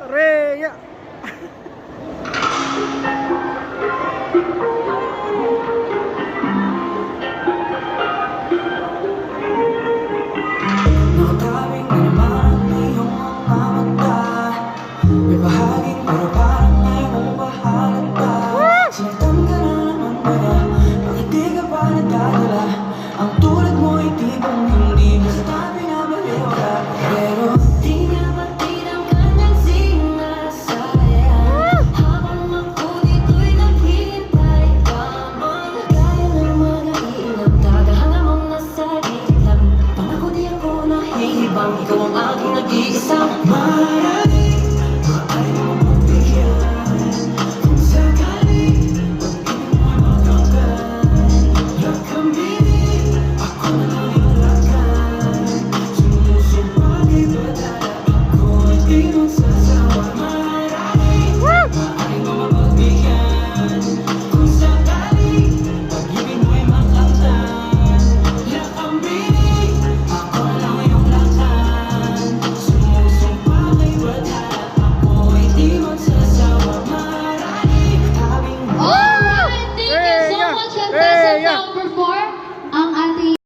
Rhea. Nakatawing na naman ang iyong mga mata. May bahaging pero parang ayaw mong mahalata. Sinaktan ka na naman ba? Bakit di ka pa nadadala? Ang tulad mo ay tipong hindi basta pinabaliwala. Pero di naman din ang kanyang sinasaya. Habang ako dito'y naghihintay lamang. Gaya ng mga ilang tagahanga mong nasa gilid lang. Pangako di ako nahihibang, ikaw ang aking nag-iisa.